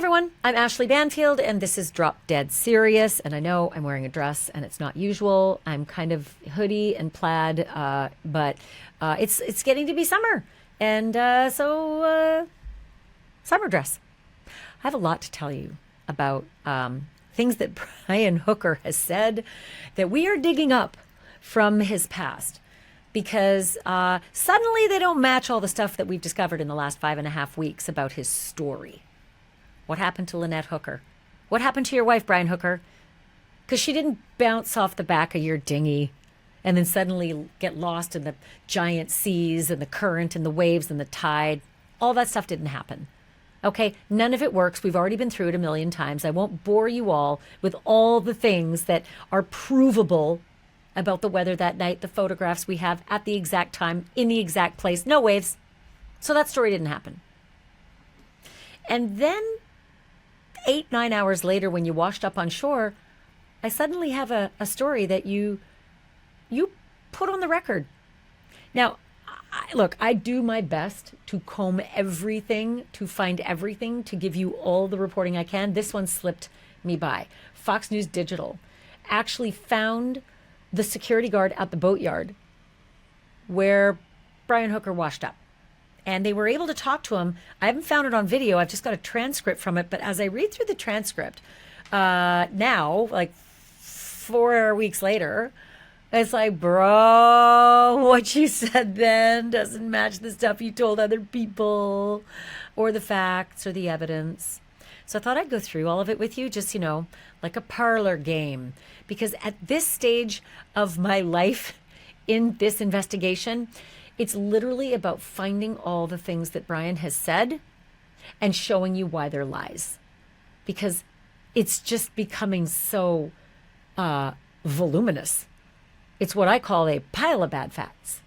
everyone, I'm Ashleigh Banfield, and this is Drop Dead Serious. And I know I'm wearing a dress, and it's not usual. I'm kind of hoodie and plaid, but it's getting to be summer, and so summer dress. I have a lot to tell you about things that Brian Hooker has said that we are digging up from his past. Because suddenly they don't match all the stuff that we've discovered in the last 5.5 weeks about his story. What happened to Lynette Hooker? What happened to your wife, Brian Hooker? Because she didn't bounce off the back of your dinghy and then suddenly get lost in the giant seas and the current and the waves and the tide. All that stuff didn't happen. Okay, none of it works. We've already been through it a million times. I won't bore you all with all the things that are provable about the weather that night, the photographs we have at the exact time, in the exact place, no waves. So that story didn't happen. And then 8-9 hours later, when you washed up on shore, I suddenly have a story that you put on the record. Now, look, I do my best to comb everything, to find everything, to give you all the reporting I can. This one slipped me by. Fox News Digital actually found the security guard at the boatyard where Brian Hooker washed up. And they were able to talk to him. I haven't found it on video. I've just got a transcript from it. But as I read through the transcript, now, like 4 weeks later, it's like, bro, what you said then doesn't match the stuff you told other people or the facts or the evidence. So I thought I'd go through all of it with you, just, like a parlor game. Because at this stage of my life in this investigation, it's literally about finding all the things that Brian has said and showing you why they're lies. Because it's just becoming so voluminous. It's what I call a pile of bad facts.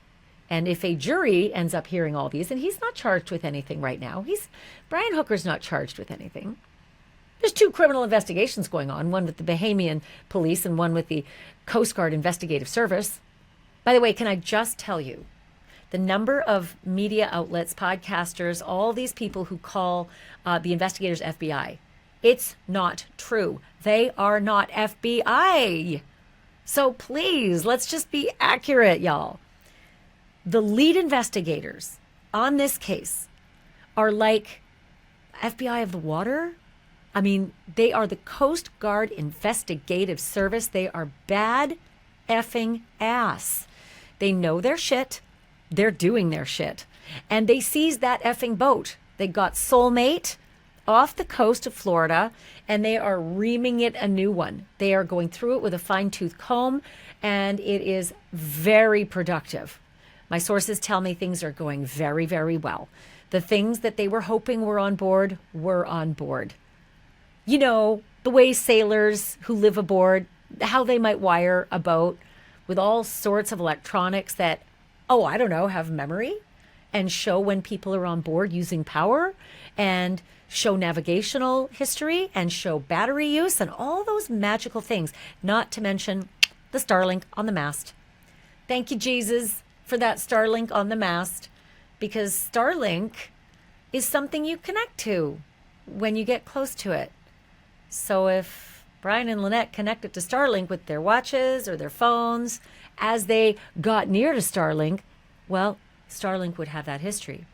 And if a jury ends up hearing all these, and he's not charged with anything right now, Brian Hooker's not charged with anything. There's 2 criminal investigations going on, one with the Bahamian police and one with the Coast Guard Investigative Service. By the way, can I just tell you, the number of media outlets, podcasters, all these people who call the investigators FBI, it's not true. They are not FBI. So please, let's just be accurate, y'all. The lead investigators on this case are like FBI of the water. I mean, they are the Coast Guard Investigative Service. They are bad effing ass. They know their shit. They're doing their shit. And they seized that effing boat. They got Soulmate off the coast of Florida, and they are reaming it a new one. They are going through it with a fine-tooth comb, and it is very productive. My sources tell me things are going very, very well. The things that they were hoping were on board were on board. The way sailors who live aboard, how they might wire a boat with all sorts of electronics that, have memory and show when people are on board using power and show navigational history and show battery use and all those magical things, not to mention the Starlink on the mast. Thank you, Jesus, for that Starlink on the mast, because Starlink is something you connect to when you get close to it. So if Brian and Lynette connected to Starlink with their watches or their phones as they got near to Starlink, well, Starlink would have that history.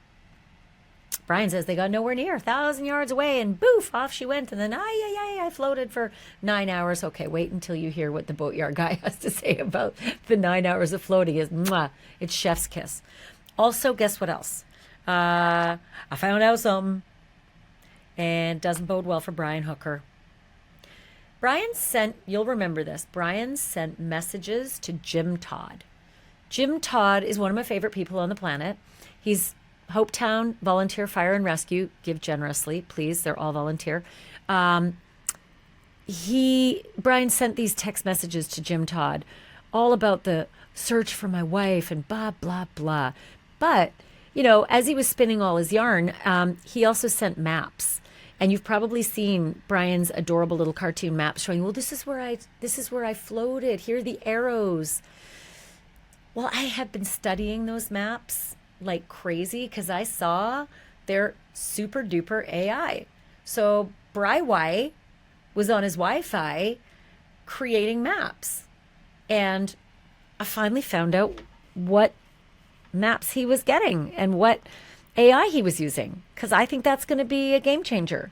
Brian says they got nowhere near, 1,000 yards away, and boof, off she went. And then, I floated for 9 hours. Okay, wait until you hear what the boatyard guy has to say about the 9 hours of floating. It's chef's kiss. Also, guess what else? I found out something, and it doesn't bode well for Brian Hooker. You'll remember this, Brian sent messages to Jim Todd. Jim Todd is one of my favorite people on the planet. He's Hopetown Volunteer Fire and Rescue. Give generously, please. They're all volunteer. Brian sent these text messages to Jim Todd all about the search for my wife and blah, blah, blah. But, as he was spinning all his yarn, he also sent maps. And you've probably seen Brian's adorable little cartoon map showing, well, this is where I floated. Here are the arrows. Well, I have been studying those maps like crazy because I saw they're super duper AI. So Bri was on his Wi-Fi creating maps. And I finally found out what maps he was getting and what AI he was using, because I think that's going to be a game changer.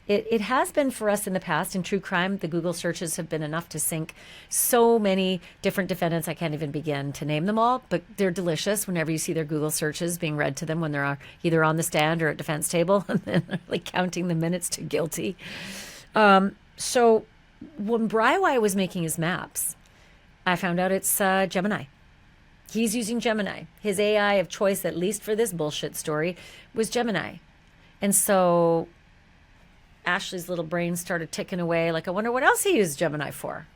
It has been for us in the past. In true crime, the Google searches have been enough to sink so many different defendants. I can't even begin to name them all, but they're delicious whenever you see their Google searches being read to them when they're either on the stand or at defense table, and then they're like counting the minutes to guilty. So when Bri was making his maps, I found out it's Gemini. He's using Gemini. His AI of choice, at least for this bullshit story, was Gemini. And so Ashleigh's little brain started ticking away. Like, I wonder what else he used Gemini for.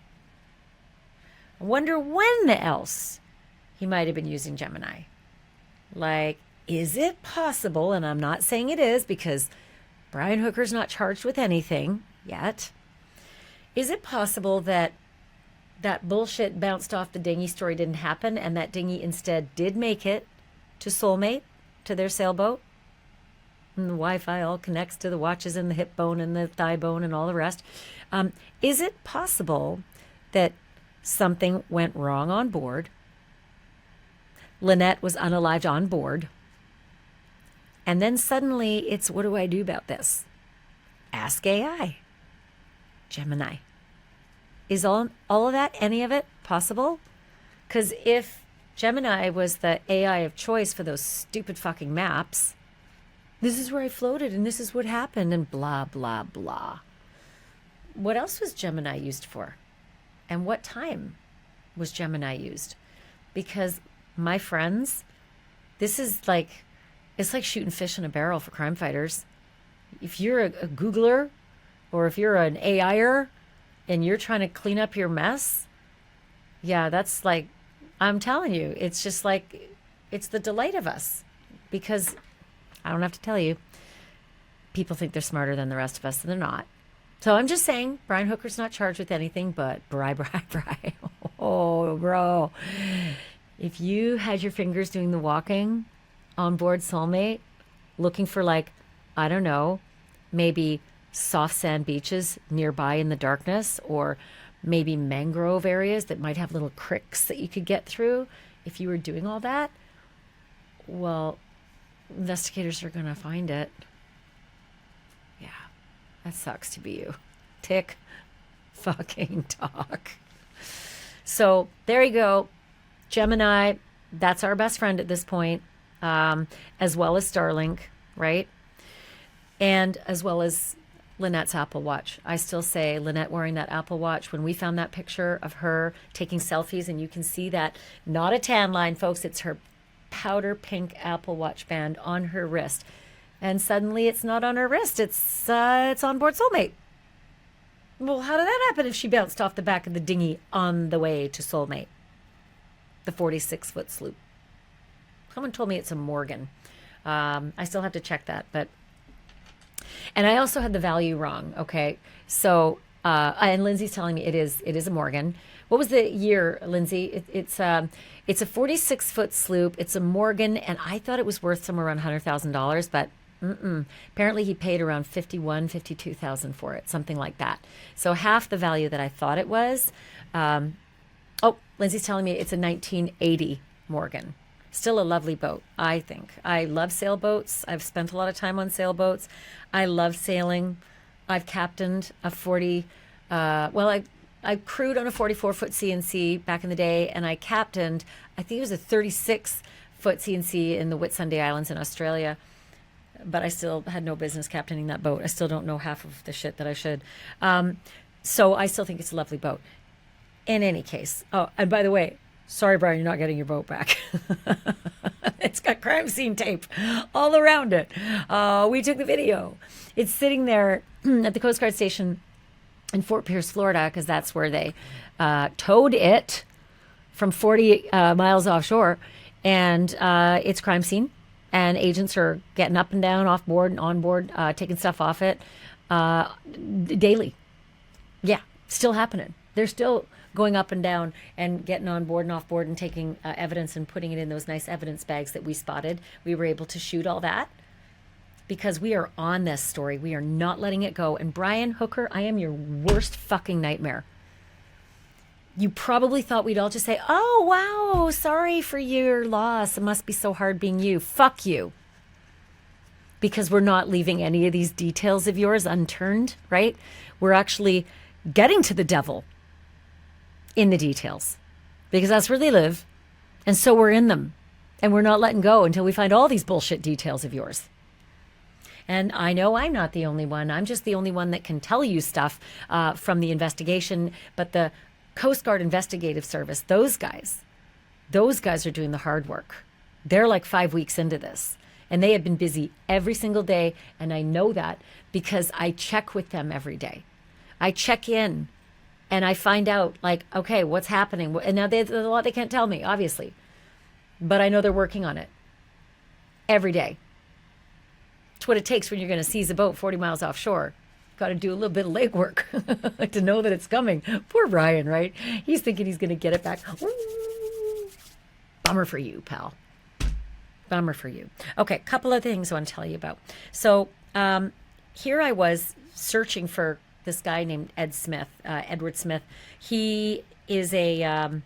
I wonder when else he might have been using Gemini. Like, is it possible, and I'm not saying it is because Brian Hooker's not charged with anything yet. Is it possible that that bullshit bounced off the dinghy story didn't happen, and that dinghy instead did make it to Soulmate, to their sailboat? And the Wi-Fi all connects to the watches and the hip bone and the thigh bone and all the rest. Is it possible that something went wrong on board? Lynette was unalived on board. And then suddenly it's, what do I do about this? Ask AI. Gemini. Is all of that, any of it, possible? Because if Gemini was the AI of choice for those stupid fucking maps, this is where I floated and this is what happened and blah, blah, blah. What else was Gemini used for? And what time was Gemini used? Because my friends, this is like, it's like shooting fish in a barrel for crime fighters. If you're a Googler or if you're an AIer and you're trying to clean up your mess, yeah, that's like, I'm telling you, it's just like, it's the delight of us. Because I don't have to tell you, people think they're smarter than the rest of us, and they're not. So I'm just saying, Brian Hooker's not charged with anything, but Bri. Oh, bro. If you had your fingers doing the walking on board Soulmate, looking for like, I don't know, maybe soft sand beaches nearby in the darkness, or maybe mangrove areas that might have little cricks that you could get through, if you were doing all that, well, investigators are going to find it. Yeah, that sucks to be you. Tick fucking tock. So there you go. Gemini, that's our best friend at this point, as well as Starlink, right? And as well as Lynette's Apple Watch. I still say Lynette wearing that Apple Watch, when we found that picture of her taking selfies, and you can see that, not a tan line, folks, it's her powder pink Apple Watch band on her wrist. And suddenly it's not on her wrist, it's on board Soulmate. Well, how did that happen if she bounced off the back of the dinghy on the way to Soulmate? The 46-foot sloop. Someone told me it's a Morgan. I still have to check that, but... And I also had the value wrong, okay? So, and Lindsay's telling me it is a Morgan. What was the year, Lindsay? It's a 46-foot sloop. It's a Morgan, and I thought it was worth somewhere around $100,000, but apparently he paid around $52,000 for it, something like that. So half the value that I thought it was. Lindsay's telling me it's a 1980 Morgan. Still a lovely boat, I think. I love sailboats. I've spent a lot of time on sailboats. I love sailing. I've captained a 40, I crewed on a 44-foot CNC back in the day, and I captained, I think it was a 36-foot CNC in the Whitsunday Islands in Australia, but I still had no business captaining that boat. I still don't know half of the shit that I should. So I still think it's a lovely boat. In any case, oh, and by the way, sorry, Brian, you're not getting your boat back. It's got crime scene tape all around it. We took the video. It's sitting there at the Coast Guard station in Fort Pierce, Florida, because that's where they towed it from 40 miles offshore. And it's crime scene. And agents are getting up and down, off board and on board, taking stuff off it daily. Yeah, still happening. They're still going up and down and getting on board and off board and taking evidence and putting it in those nice evidence bags that we spotted. We were able to shoot all that because we are on this story. We are not letting it go. And Brian Hooker, I am your worst fucking nightmare. You probably thought we'd all just say, oh, wow, sorry for your loss. It must be so hard being you. Fuck you. Because we're not leaving any of these details of yours unturned, right? We're actually getting to the devil in the details because that's where they live. And so we're in them. And we're not letting go until we find all these bullshit details of yours. And I know I'm not the only one. I'm just the only one that can tell you stuff from the investigation. But the Coast Guard Investigative Service, those guys are doing the hard work. They're like 5 weeks into this. And they have been busy every single day. And I know that because I check with them every day. I check in and I find out, like, okay, what's happening? And now there's a lot they can't tell me, obviously. But I know they're working on it every day. It's what it takes when you're going to seize a boat 40 miles offshore. Got to do a little bit of legwork to know that it's coming. Poor Brian, right? He's thinking he's going to get it back. Ooh. Bummer for you, pal. Bummer for you. Okay, a couple of things I want to tell you about. So here I was searching for this guy named Edward Smith. He is a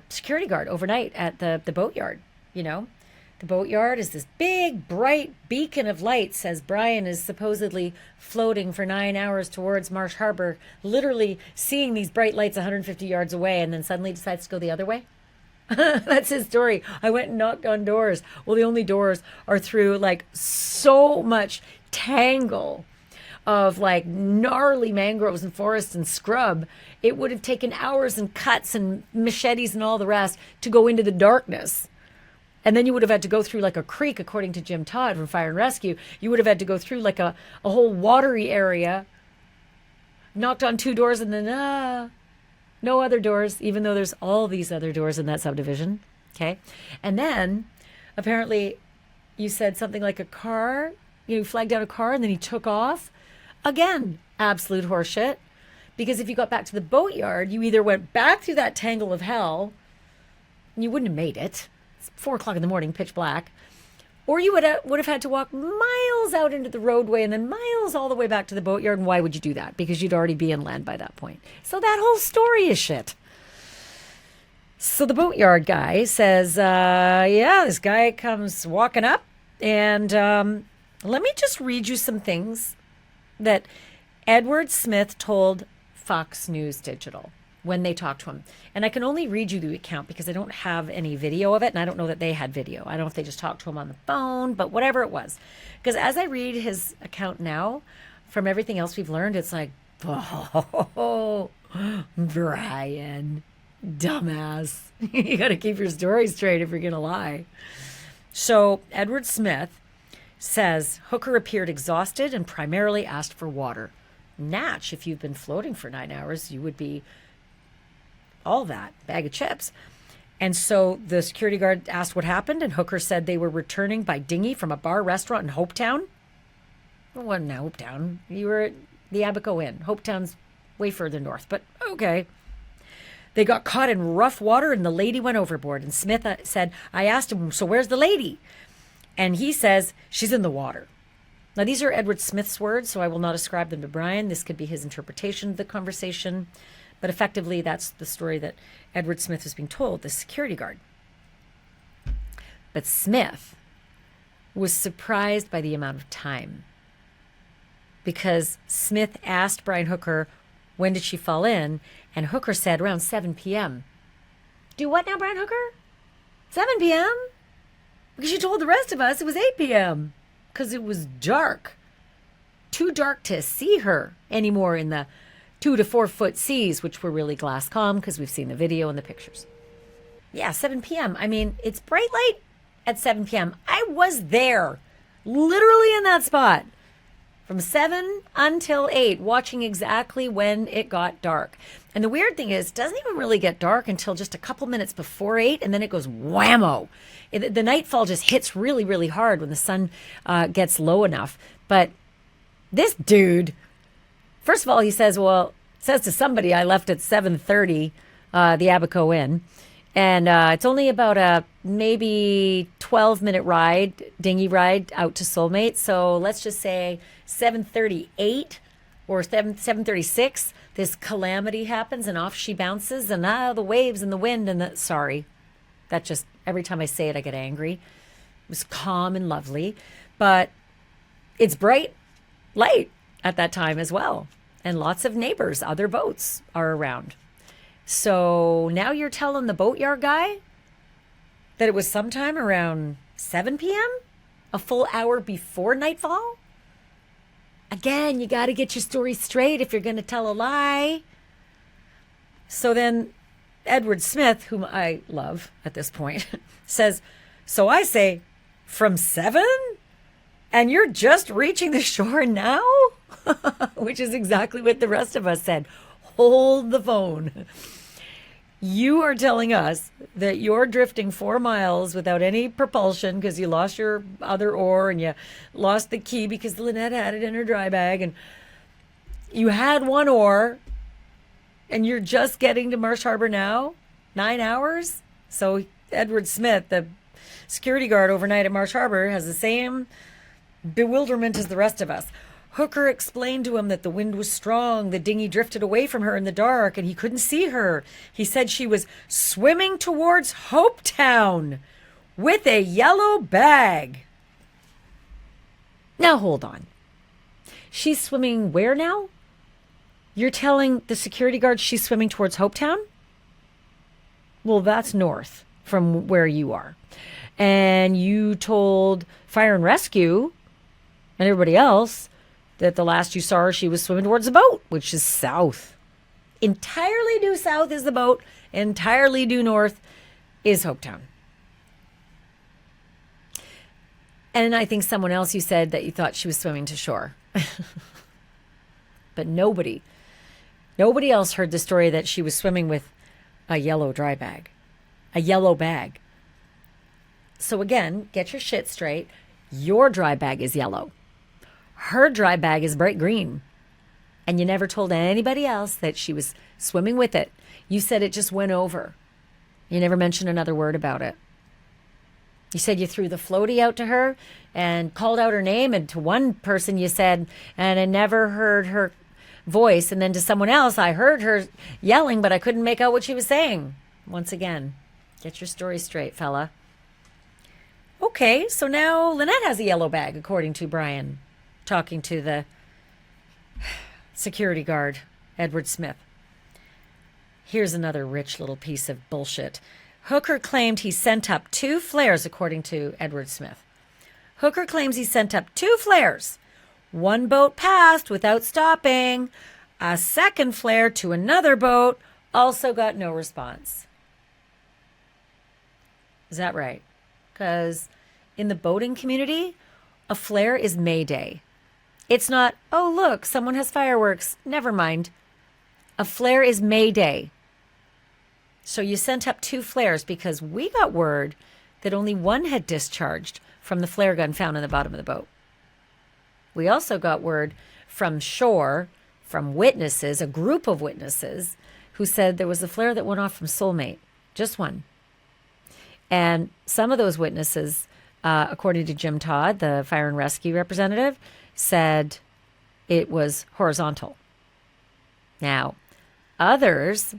security guard overnight at the boatyard, you know. The boatyard is this big, bright beacon of lights as Brian is supposedly floating for 9 hours towards Marsh Harbor, literally seeing these bright lights 150 yards away, and then suddenly decides to go the other way. That's his story. I went and knocked on doors. Well, the only doors are through like so much tangle of like gnarly mangroves and forests and scrub. It would have taken hours and cuts and machetes and all the rest to go into the darkness. And then you would have had to go through like a creek, according to Jim Todd from Fire and Rescue. You would have had to go through like a whole watery area, knocked on 2 doors, and then no other doors, even though there's all these other doors in that subdivision. Okay. And then apparently you said something like a car, you flagged down a car and then he took off. Again, absolute horseshit. Because if you got back to the boatyard, you either went back through that tangle of hell, and you wouldn't have made it. It's 4 o'clock in the morning, pitch black. Or you would have had to walk miles out into the roadway and then miles all the way back to the boatyard. And why would you do that? Because you'd already be inland by that point. So that whole story is shit. So the boatyard guy says, yeah, this guy comes walking up. And let me just read you some things that Edward Smith told Fox News Digital when they talked to him. And I can only read you the account because I don't have any video of it, and I don't know that they had video. I don't know if they just talked to him on the phone, but whatever it was. Because as I read his account now, from everything else we've learned, it's like, oh, Brian, dumbass. You got to keep your story straight if you're going to lie. So Edward Smith says Hooker appeared exhausted and primarily asked for water. Natch, if you've been floating for 9 hours, you would be all that, bag of chips. And so the security guard asked what happened, and Hooker said they were returning by dinghy from a bar restaurant in Hopetown. Well, wasn't Hopetown. You were at the Abaco Inn. Hopetown's way further north, but okay. They got caught in rough water, and the lady went overboard. And Smith said, I asked him, so where's the lady? And he says, she's in the water. Now, these are Edward Smith's words, so I will not ascribe them to Brian. This could be his interpretation of the conversation. But effectively, that's the story that Edward Smith was being told, the security guard. But Smith was surprised by the amount of time. Because Smith asked Brian Hooker, when did she fall in? And Hooker said around 7 p.m. Do what now, Brian Hooker? 7 p.m.? Because you told the rest of us it was 8 p.m. Because it was dark. Too dark to see her anymore in the 2 to 4 foot seas, which were really glass calm because we've seen the video and the pictures. Yeah, 7 p.m. I mean, it's bright light at 7 p.m. I was there, literally in that spot, from 7 until 8, watching exactly when it got dark. And the weird thing is, it doesn't even really get dark until just a couple minutes before 8, and then it goes whammo. The nightfall just hits really, really hard when the sun gets low enough. But this dude, first of all, he says to somebody, I left at 7:30, the Abaco Inn. And it's only about a maybe 12-minute ride, dinghy ride out to Soulmate. So let's just say 7:38 or 7:36, this calamity happens and off she bounces, and the waves and the wind and the sorry. That just every time I say it I get angry. It was calm and lovely, but it's bright light at that time as well. And lots of neighbors, other boats are around. So now you're telling the boatyard guy that it was sometime around 7 p.m., a full hour before nightfall? Again, you got to get your story straight if you're going to tell a lie. So then Edward Smith, whom I love at this point, says, so I say, from 7? And you're just reaching the shore now? Which is exactly what the rest of us said. Hold the phone. You are telling us that you're drifting 4 miles without any propulsion because you lost your other oar and you lost the key because Lynette had it in her dry bag, and you had 1 oar and you're just getting to Marsh Harbor now? 9 hours? So Edward Smith, the security guard overnight at Marsh Harbor, has the same bewilderment as the rest of us. Hooker explained to him that the wind was strong. The dinghy drifted away from her in the dark, and he couldn't see her. He said she was swimming towards Hopetown with a yellow bag. Now, hold on. She's swimming where now? You're telling the security guard she's swimming towards Hopetown? Well, that's north from where you are. And you told Fire and Rescue and everybody else that the last you saw her, she was swimming towards the boat, which is south. Entirely due south is the boat. Entirely due north is Hopetown. And I think someone else, you said that you thought she was swimming to shore. But nobody else heard the story that she was swimming with a yellow dry bag. A yellow bag. So again, get your shit straight. Your dry bag is yellow. Her dry bag is bright green. And you never told anybody else that she was swimming with it. You said it just went over. You never mentioned another word about it. You said you threw the floaty out to her and called out her name. And to one person you said, and I never heard her voice. And then to someone else, I heard her yelling, but I couldn't make out what she was saying. Once again, get your story straight, fella. Okay, so now Lynette has a yellow bag, according to Brian, talking to the security guard, Edward Smith. Here's another rich little piece of bullshit. Hooker claimed he sent up 2 flares, according to Edward Smith. Hooker claims he sent up 2 flares. 1 boat passed without stopping. A second flare to another boat also got no response. Is that right? Because in the boating community, a flare is Mayday. It's not, oh, look, someone has fireworks. Never mind. A flare is Mayday. So you sent up 2 flares because we got word that only 1 had discharged from the flare gun found in the bottom of the boat. We also got word from shore, from witnesses, a group of witnesses, who said there was a flare that went off from Soulmate. Just 1. And some of those witnesses, according to Jim Todd, the fire and rescue representative, said it was horizontal. Now, others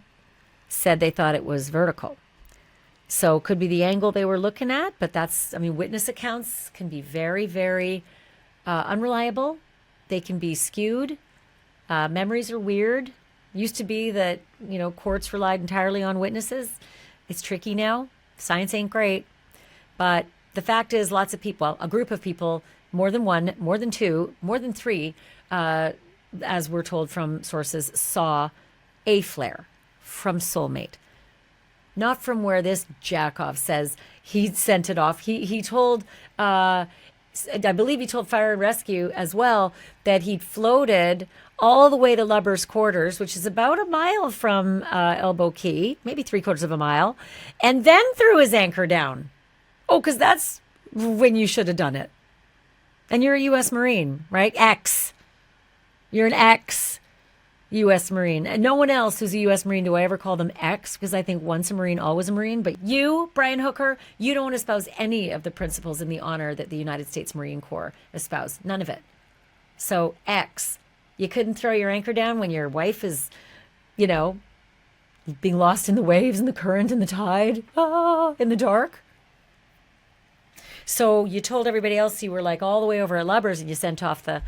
said they thought it was vertical. So it could be the angle they were looking at, but witness accounts can be very, very unreliable. They can be skewed. Memories are weird. Used to be that, courts relied entirely on witnesses. It's tricky now. Science ain't great. But the fact is, lots of people, a group of people, more than 1, more than 2, more than 3, as we're told from sources, saw a flare from Soulmate. Not from where this jackoff says he sent it off. He told, I believe he told Fire and Rescue as well, that he'd floated all the way to Lubber's Quarters, which is about a mile from Elbow Key, maybe 3/4 of a mile, and then threw his anchor down. Oh, because that's when you should have done it. And you're a U.S. Marine, right? X. You're an X. U.S. Marine. And no one else who's a U.S. Marine do I ever call them X, because I think once a Marine, always a Marine. But you, Brian Hooker, you don't espouse any of the principles in the honor that the United States Marine Corps espoused. None of it. So X, you couldn't throw your anchor down when your wife is, you know, being lost in the waves and the current and the tide, in the dark. So you told everybody else you were like all the way over at Lubbers and you sent off the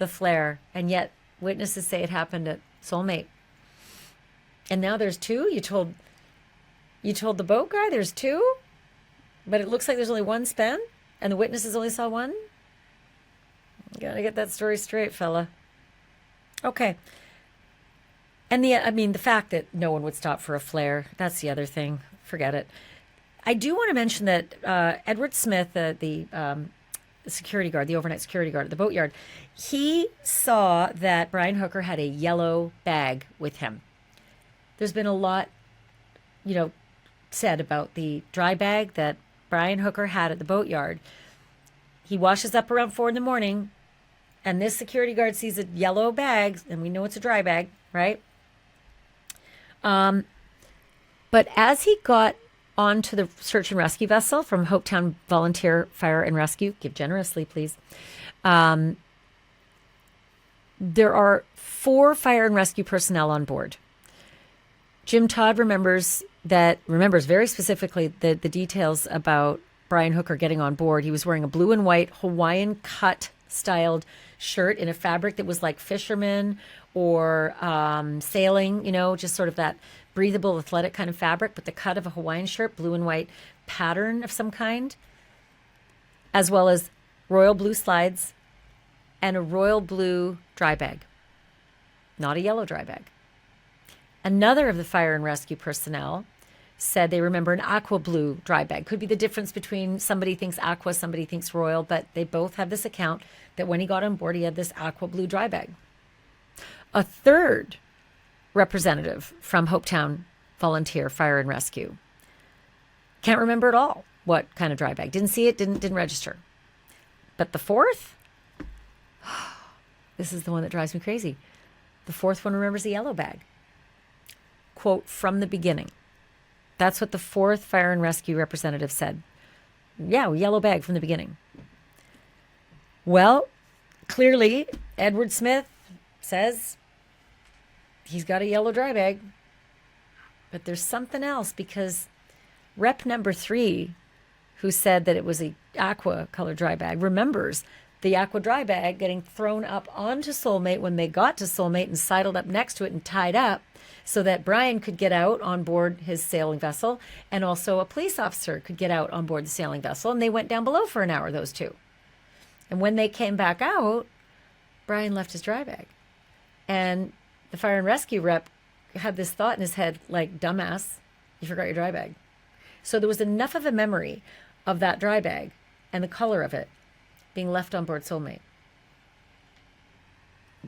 flare, and yet witnesses say it happened at Soulmate. And now there's two? You told the boat guy there's two? But it looks like there's only one spen and the witnesses only saw one? You gotta get that story straight, fella. Okay. And the fact that no one would stop for a flare, that's the other thing. Forget it. I do want to mention that Edward Smith, the security guard, the overnight security guard at the boatyard, he saw that Brian Hooker had a yellow bag with him. There's been a lot, said about the dry bag that Brian Hooker had at the boatyard. He washes up around 4 a.m, and this security guard sees a yellow bag, and we know it's a dry bag, right? But as he got onto the search and rescue vessel from Hopetown Volunteer Fire and Rescue, give generously, please. There are 4 fire and rescue personnel on board. Jim Todd remembers very specifically the details about Brian Hooker getting on board. He was wearing a blue and white Hawaiian cut styled shirt in a fabric that was like fisherman or sailing, just sort of that breathable, athletic kind of fabric, but the cut of a Hawaiian shirt, blue and white pattern of some kind, as well as royal blue slides and a royal blue dry bag, not a yellow dry bag. Another of the fire and rescue personnel said they remember an aqua blue dry bag. Could be the difference between somebody thinks aqua, somebody thinks royal, but they both have this account that when he got on board, he had this aqua blue dry bag. A third representative from Hopetown Volunteer Fire and Rescue can't remember at all what kind of dry bag. Didn't see it, didn't register. But the fourth, this is the one that drives me crazy. The fourth one remembers a yellow bag. Quote, from the beginning. That's what the fourth fire and rescue representative said. Yeah, yellow bag from the beginning. Well, clearly, Edward Smith says he's got a yellow dry bag. But there's something else, because rep number 3, who said that it was a aqua colored dry bag, remembers the aqua dry bag getting thrown up onto Soulmate when they got to Soulmate and sidled up next to it and tied up so that Brian could get out on board his sailing vessel, and also a police officer could get out on board the sailing vessel, and they went down below for an hour, those two. And when they came back out, Brian left his dry bag. And the fire and rescue rep had this thought in his head, like, dumbass, you forgot your dry bag. So there was enough of a memory of that dry bag and the color of it being left on board Soulmate.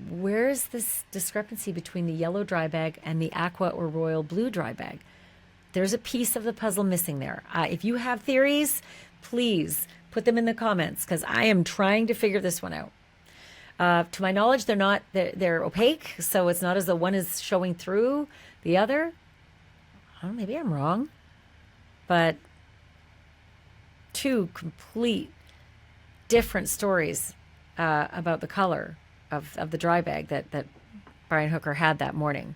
Where is this discrepancy between the yellow dry bag and the aqua or royal blue dry bag? There's a piece of the puzzle missing there. If you have theories, please put them in the comments, because I am trying to figure this one out. To my knowledge, they're opaque, so it's not as though one is showing through the other. Oh, maybe I'm wrong. But 2 complete different stories about the color of the dry bag that Brian Hooker had that morning.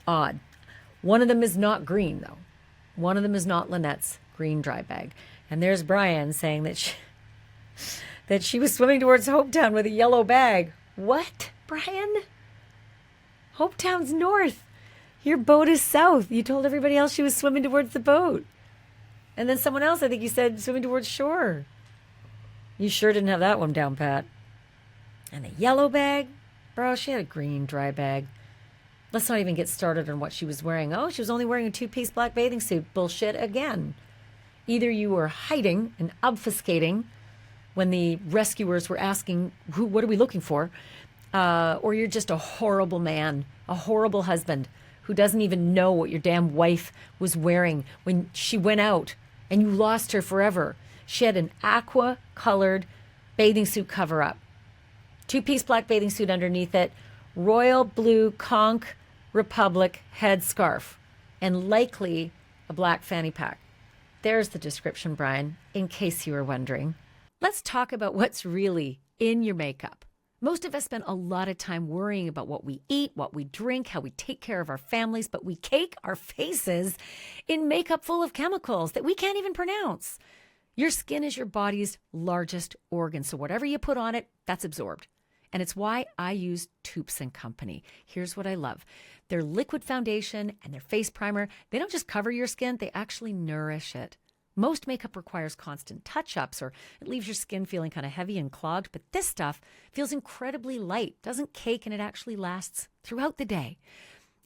Odd. One of them is not green, though. One of them is not Lynette's green dry bag. And there's Brian saying that she was swimming towards Hopetown with a yellow bag. What, Brian? Hopetown's north. Your boat is south. You told everybody else she was swimming towards the boat. And then someone else, I think you said, swimming towards shore. You sure didn't have that one down pat. And a yellow bag? Bro, she had a green dry bag. Let's not even get started on what she was wearing. Oh, she was only wearing a 2-piece black bathing suit. Bullshit again. Either you were hiding and obfuscating when the rescuers were asking, what are we looking for? Or you're just a horrible man, a horrible husband who doesn't even know what your damn wife was wearing when she went out and you lost her forever. She had an aqua-colored bathing suit cover-up. 2-piece black bathing suit underneath it, royal blue conch republic headscarf, and likely a black fanny pack. There's the description, Brian, in case you were wondering. Let's talk about what's really in your makeup. Most of us spend a lot of time worrying about what we eat, what we drink, how we take care of our families, but we cake our faces in makeup full of chemicals that we can't even pronounce. Your skin is your body's largest organ, so whatever you put on it, that's absorbed. And it's why I use Toups & Company. Here's what I love. Their liquid foundation and their face primer, they don't just cover your skin, they actually nourish it. Most makeup requires constant touch-ups or it leaves your skin feeling kind of heavy and clogged, but this stuff feels incredibly light, doesn't cake, and it actually lasts throughout the day.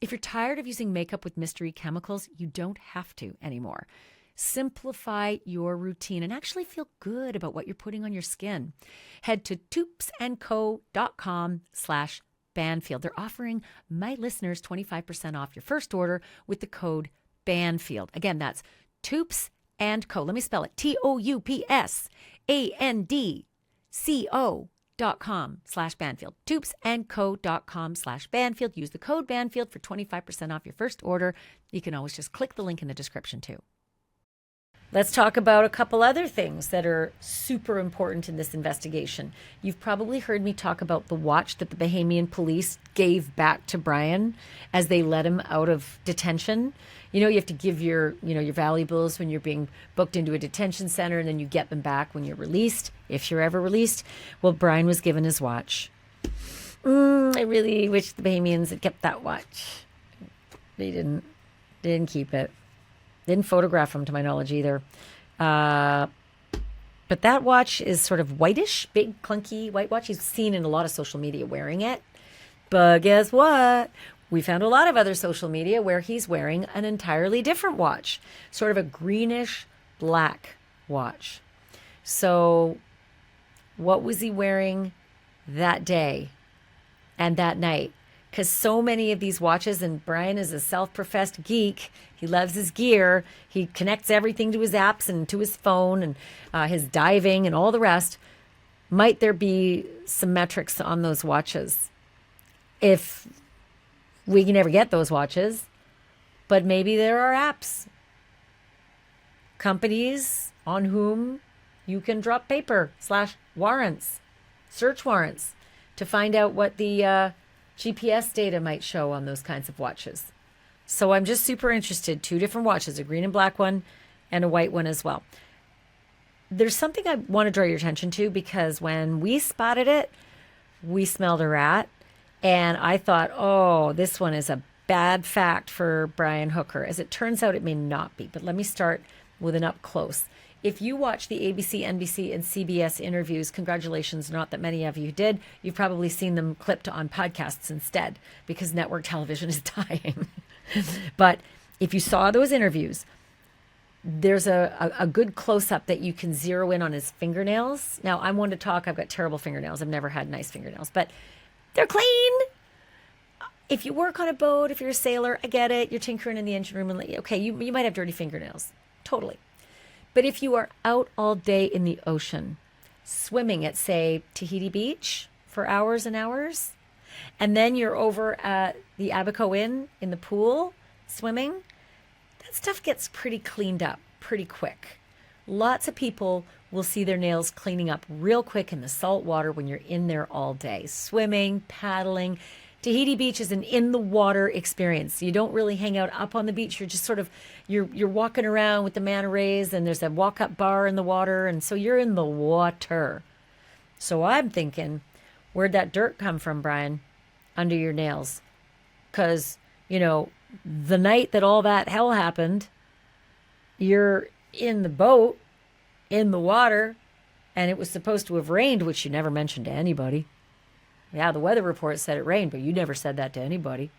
If you're tired of using makeup with mystery chemicals, you don't have to anymore. Simplify your routine and actually feel good about what you're putting on your skin. Head to toupsandco.com/Banfield. They're offering my listeners 25% off your first order with the code Banfield. Again, that's Toups and Co. Let me spell it. TOUPSANDCO.com/Banfield. Toupsandco.com/Banfield. Use the code Banfield for 25% off your first order. You can always just click the link in the description too. Let's talk about a couple other things that are super important in this investigation. You've probably heard me talk about the watch that the Bahamian police gave back to Brian as they let him out of detention. You know, you have to give your valuables when you're being booked into a detention center, and then you get them back when you're released, if you're ever released. Well, Brian was given his watch. I really wish the Bahamians had kept that watch. They didn't keep it. Didn't photograph him, to my knowledge, either. But that watch is sort of whitish, big, clunky white watch. He's seen in a lot of social media wearing it. But guess what? We found a lot of other social media where he's wearing an entirely different watch, sort of a greenish black watch. So what was he wearing that day and that night? Because so many of these watches, and Brian is a self-professed geek, he loves his gear, he connects everything to his apps and to his phone and his diving and all the rest. Might there be some metrics on those watches? If we can never get those watches, but maybe there are apps, companies on whom you can drop paper / warrants, search warrants to find out what the GPS data might show on those kinds of watches. So I'm just super interested. 2 different watches, a green and black one and a white one as well. There's something I want to draw your attention to, because when we spotted it, we smelled a rat, and I thought, oh, this one is a bad fact for Brian Hooker. As it turns out, it may not be, but let me start with an up close. If you watch the ABC, NBC, and CBS interviews, congratulations, not that many of you did. You've probably seen them clipped on podcasts instead, because network television is dying. But if you saw those interviews, there's a good close-up that you can zero in on his fingernails. Now, I'm one to talk. I've got terrible fingernails. I've never had nice fingernails, but they're clean. If you work on a boat, if you're a sailor, I get it. You're tinkering in the engine room. And okay, you might have dirty fingernails. Totally. But if you are out all day in the ocean, swimming at, say, Tahiti Beach for hours and hours, and then you're over at the Abaco Inn in the pool swimming, that stuff gets pretty cleaned up pretty quick. Lots of people will see their nails cleaning up real quick in the salt water when you're in there all day, swimming, paddling. Tahiti Beach is an in-the-water experience. You don't really hang out up on the beach. You're just sort of, you're walking around with the manta rays, and there's a walk-up bar in the water, and so you're in the water. So I'm thinking, where'd that dirt come from, Brian, under your nails? Because, the night that all that hell happened, you're in the boat, in the water, and it was supposed to have rained, which you never mentioned to anybody. Yeah, the weather report said it rained, but you never said that to anybody.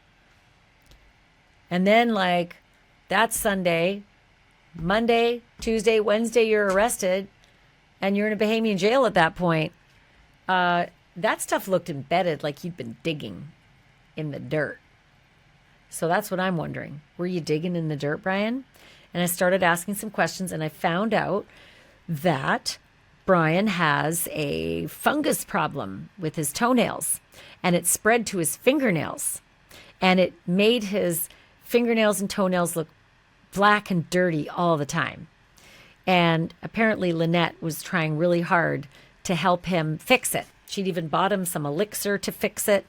And then, that's Sunday, Monday, Tuesday, Wednesday, you're arrested, and you're in a Bahamian jail at that point. That stuff looked embedded, like you'd been digging in the dirt. So that's what I'm wondering. Were you digging in the dirt, Brian? And I started asking some questions, and I found out that Brian has a fungus problem with his toenails, and it spread to his fingernails, and it made his fingernails and toenails look black and dirty all the time. And apparently Lynette was trying really hard to help him fix it. She'd even bought him some elixir to fix it,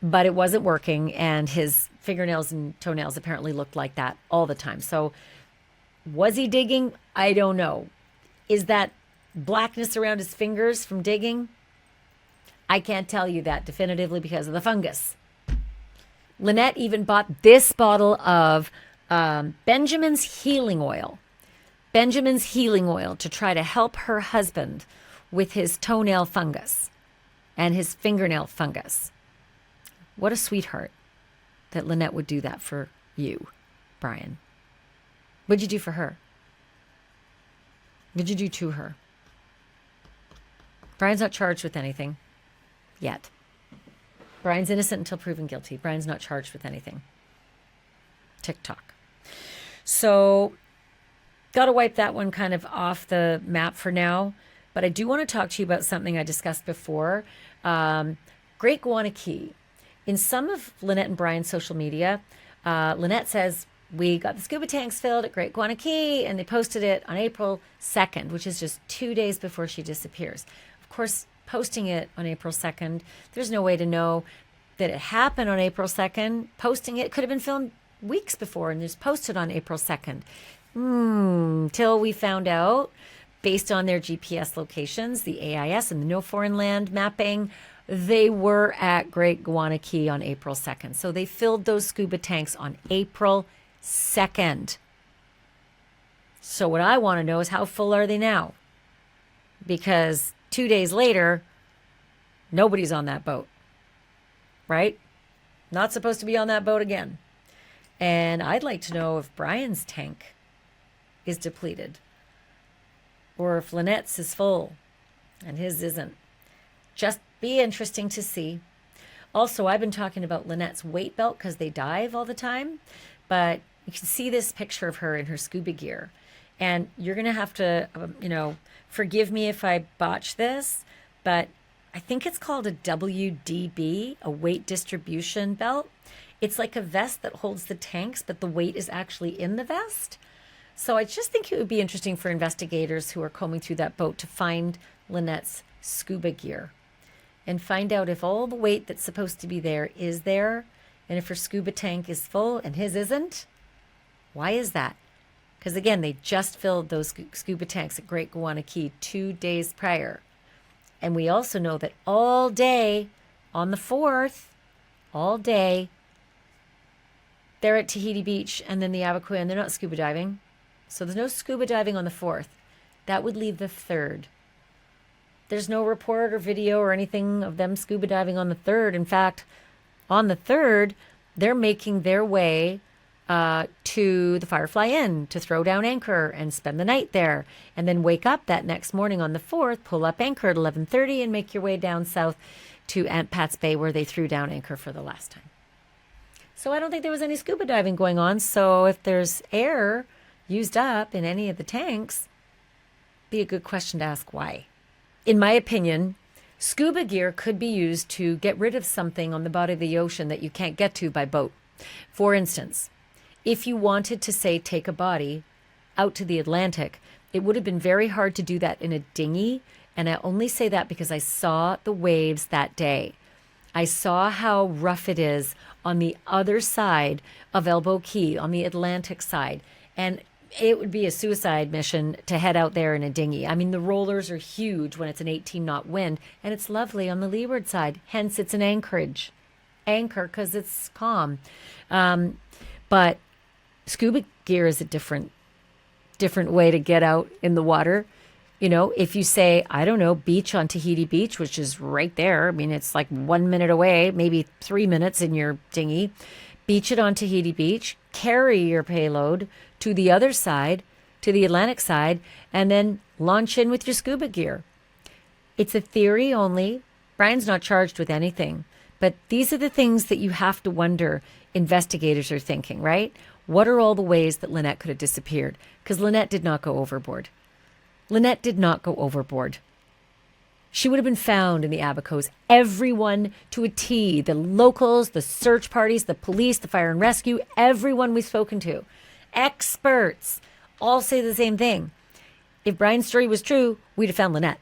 but it wasn't working, and his fingernails and toenails apparently looked like that all the time. So was he digging? I don't know. Is that blackness around his fingers from digging? I can't tell you that definitively because of the fungus. Lynette even bought this bottle of Benjamin's healing oil. Benjamin's healing oil to try to help her husband with his toenail fungus and his fingernail fungus. What a sweetheart that Lynette would do that for you, Brian. What'd you do for her? What'd you do to her? Brian's not charged with anything yet. Brian's innocent until proven guilty. Brian's not charged with anything. TikTok. So, got to wipe that one kind of off the map for now. But I do want to talk to you about something I discussed before. Great Guana Key. In some of Lynette and Brian's social media, Lynette says, we got the scuba tanks filled at Great Guana Key, and they posted it on April 2nd, which is just 2 days before she disappears. Of course, posting it on April 2nd, there's no way to know that it happened on April 2nd. Posting it could have been filmed weeks before and just posted on April 2nd. Till we found out, based on their GPS locations, the AIS and the No Foreign Land mapping, they were at Great Guana Key on April 2nd. So they filled those scuba tanks on April 2nd. So what I want to know is how full are they now? Because 2 days later, nobody's on that boat, right? Not supposed to be on that boat again. And I'd like to know if Brian's tank is depleted or if Lynette's is full and his isn't. Just be interesting to see. Also, I've been talking about Lynette's weight belt because they dive all the time, but you can see this picture of her in her scuba gear. And you're going to have to, forgive me if I botch this, but I think it's called a WDB, a weight distribution belt. It's like a vest that holds the tanks, but the weight is actually in the vest. So I just think it would be interesting for investigators who are combing through that boat to find Lynette's scuba gear and find out if all the weight that's supposed to be there is there, and if her scuba tank is full and his isn't. Why is that? Because again, they just filled those scuba tanks at Great Guana Key 2 days prior. And we also know that all day on the 4th, all day, they're at Tahiti Beach and then the Abacoya, and they're not scuba diving. So there's no scuba diving on the 4th. That would leave the 3rd. There's no report or video or anything of them scuba diving on the 3rd. In fact, on the 3rd, they're making their way to the Firefly Inn to throw down anchor and spend the night there, and then wake up that next morning on the 4th, pull up anchor at 11:30 and make your way down south to Aunt Pat's Bay where they threw down anchor for the last time. So I don't think there was any scuba diving going on. So if there's air used up in any of the tanks, be a good question to ask why. In my opinion, scuba gear could be used to get rid of something on the bottom of the ocean that you can't get to by boat. For instance, if you wanted to, say, take a body out to the Atlantic, it would have been very hard to do that in a dinghy. And I only say that because I saw the waves that day. I saw how rough it is on the other side of Elbow Key, on the Atlantic side. And it would be a suicide mission to head out there in a dinghy. I mean, the rollers are huge when it's an 18-knot wind, and it's lovely on the leeward side. Hence, it's an anchorage. Anchor, because it's calm. But scuba gear is a different way to get out in the water. You know, if you say, I don't know, beach on Tahiti Beach, which is right there. I mean, it's like 1 minute away, maybe 3 minutes in your dinghy. Beach it on Tahiti Beach, carry your payload to the other side, to the Atlantic side, and then launch in with your scuba gear. It's a theory only. Brian's not charged with anything. But these are the things that you have to wonder investigators are thinking, right? What are all the ways that Lynette could have disappeared? Because Lynette did not go overboard. Lynette did not go overboard. She would have been found in the Abacos. Everyone to a T, the locals, the search parties, the police, the fire and rescue, everyone we've spoken to, experts, all say the same thing. If Brian's story was true, we'd have found Lynette.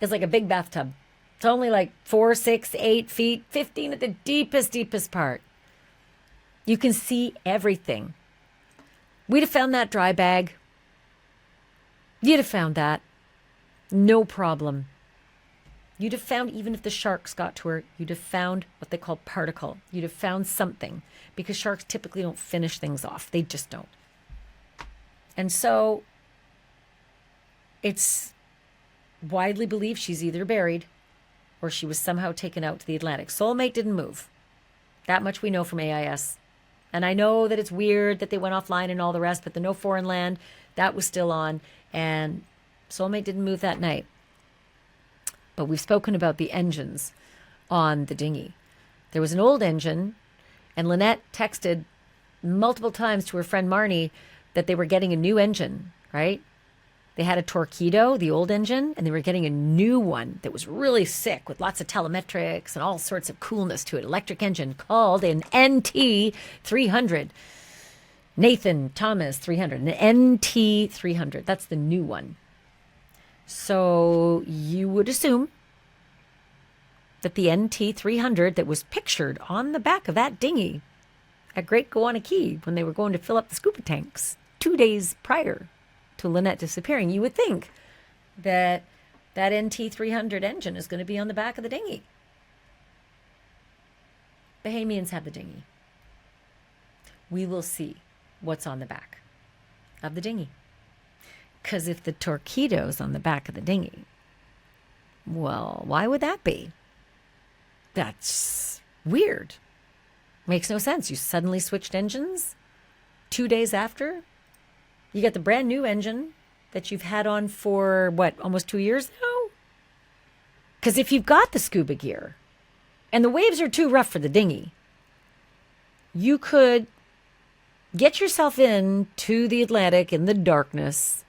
It's like a big bathtub. It's only like 4, 6, 8 feet, 15 at the deepest part. You can see everything. We'd have found that dry bag. You'd have found that. No problem. You'd have found, even if the sharks got to her, you'd have found what they call particle. You'd have found something, because sharks typically don't finish things off. They just don't. And so it's widely believed she's either buried or she was somehow taken out to the Atlantic. Soulmate didn't move. That much we know from AIS. And I know that it's weird that they went offline and all the rest, but the no foreign land, that was still on. And Soulmate didn't move that night. But we've spoken about the engines on the dinghy. There was an old engine, and Lynette texted multiple times to her friend Marnie that they were getting a new engine, right? They had a Torpedo, the old engine, and they were getting a new one that was really sick with lots of telemetrics and all sorts of coolness to it. Electric engine called an NT 300. Nathan Thomas 300, an NT 300. That's the new one. So you would assume that the NT 300 that was pictured on the back of that dinghy at Great Gowanna Key when they were going to fill up the scuba tanks 2 days prior to Lynette disappearing, you would think that that NT 300 engine is going to be on the back of the dinghy. Bahamians have the dinghy. We will see what's on the back of the dinghy. Because if the Torpedo's on the back of the dinghy, well, why would that be? That's weird. Makes no sense. You suddenly switched engines 2 days after. You got the brand new engine that you've had on for, what, almost 2 years now? Because if you've got the scuba gear and the waves are too rough for the dinghy, you could get yourself into the Atlantic in the darkness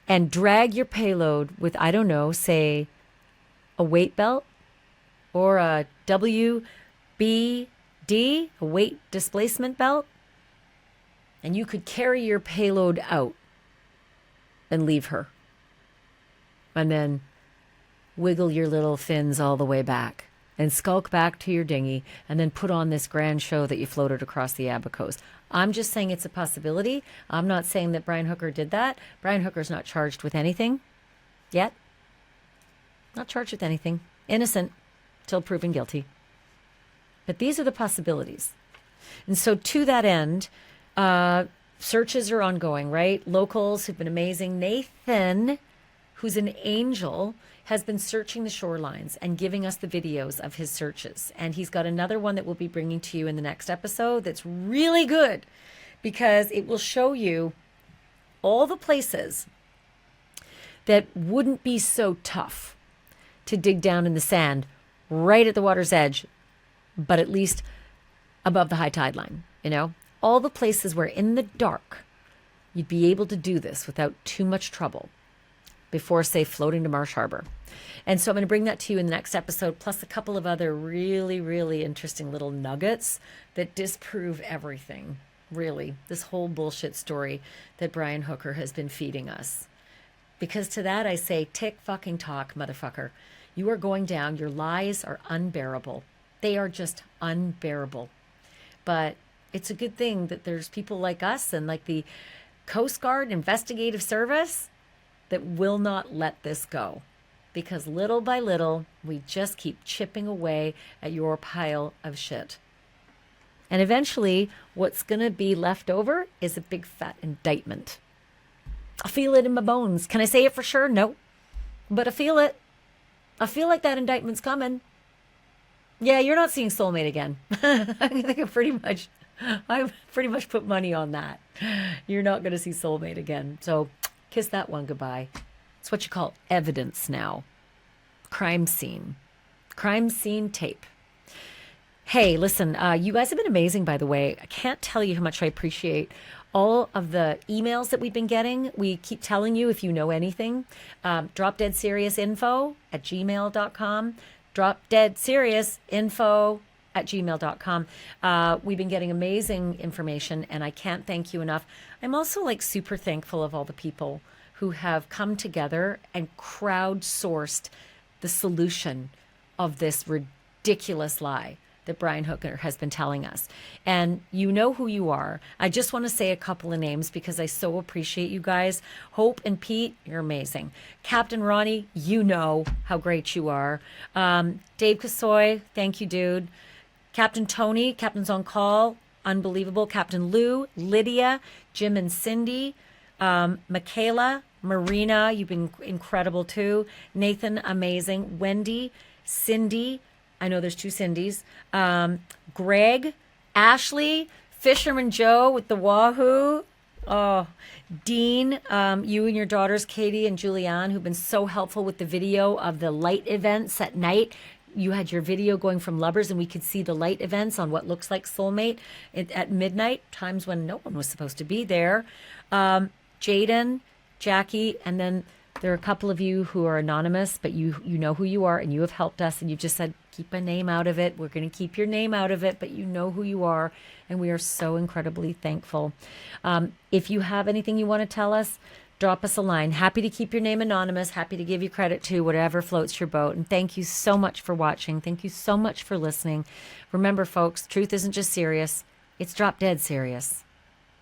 and drag your payload with, I don't know, say a weight belt or a WBD, a weight displacement belt. And you could carry your payload out and leave her. And then wiggle your little fins all the way back and skulk back to your dinghy and then put on this grand show that you floated across the Abacos. I'm just saying it's a possibility. I'm not saying that Brian Hooker did that. Brian Hooker's not charged with anything yet. Not charged with anything. Innocent till proven guilty. But these are the possibilities. And so to that end, searches are ongoing, right? Locals who've been amazing. Nathan, who's an angel, has been searching the shorelines and giving us the videos of his searches. And he's got another one that we'll be bringing to you in the next episode that's really good because it will show you all the places that wouldn't be so tough to dig down in the sand right at the water's edge, but at least above the high tide line, you know? All the places where in the dark you'd be able to do this without too much trouble before, say, floating to Marsh Harbor. And so I'm going to bring that to you in the next episode, plus a couple of other really, really interesting little nuggets that disprove everything, really, this whole bullshit story that Brian Hooker has been feeding us. Because to that I say, tick fucking tock, motherfucker. You are going down. Your lies are unbearable. They are just unbearable. But it's a good thing that there's people like us and like the Coast Guard Investigative Service that will not let this go. Because little by little, we just keep chipping away at your pile of shit. And eventually, what's going to be left over is a big fat indictment. I feel it in my bones. Can I say it for sure? No. But I feel it. I feel like that indictment's coming. Yeah, you're not seeing Soulmate again. I think I pretty much put money on that. You're not going to see Soulmate again. So kiss that one goodbye. It's what you call evidence now. Crime scene. Crime scene tape. Hey, listen, you guys have been amazing, by the way. I can't tell you how much I appreciate all of the emails that we've been getting. We keep telling you, if you know anything, dropdeadseriousinfo@gmail.com, dropdeadseriousinfo@gmail.com. We've been getting amazing information, and I can't thank you enough. I'm also like super thankful of all the people who have come together and crowdsourced the solution of this ridiculous lie that Brian Hooker has been telling us. And you know who you are. I just want to say a couple of names because I so appreciate you guys. Hope and Pete, you're amazing. Captain Ronnie, you know how great you are. Dave Kasoy, thank you, dude. Captain Tony, Captain's on Call, unbelievable. Captain Lou, Lydia, Jim and Cindy, Michaela, Marina, you've been incredible too. Nathan, amazing. Wendy, Cindy, I know there's two Cindys. Greg, Ashleigh, Fisherman Joe with the Wahoo. Oh, Dean, you and your daughters, Katie and Julianne, who've been so helpful with the video of the light events at night. You had your video going from Lubbers, and we could see the light events on what looks like Soulmate at midnight, times when no one was supposed to be there. Jaden, Jackie, and then there are a couple of you who are anonymous, but you know who you are, and you have helped us, and you've just said, keep a name out of it. We're going to keep your name out of it, but you know who you are, and we are so incredibly thankful. If you have anything you want to tell us, drop us a line. Happy to keep your name anonymous, happy to give you credit to whatever floats your boat, and thank you so much for watching. Thank you so much for listening. Remember, folks, truth isn't just serious. It's drop dead serious.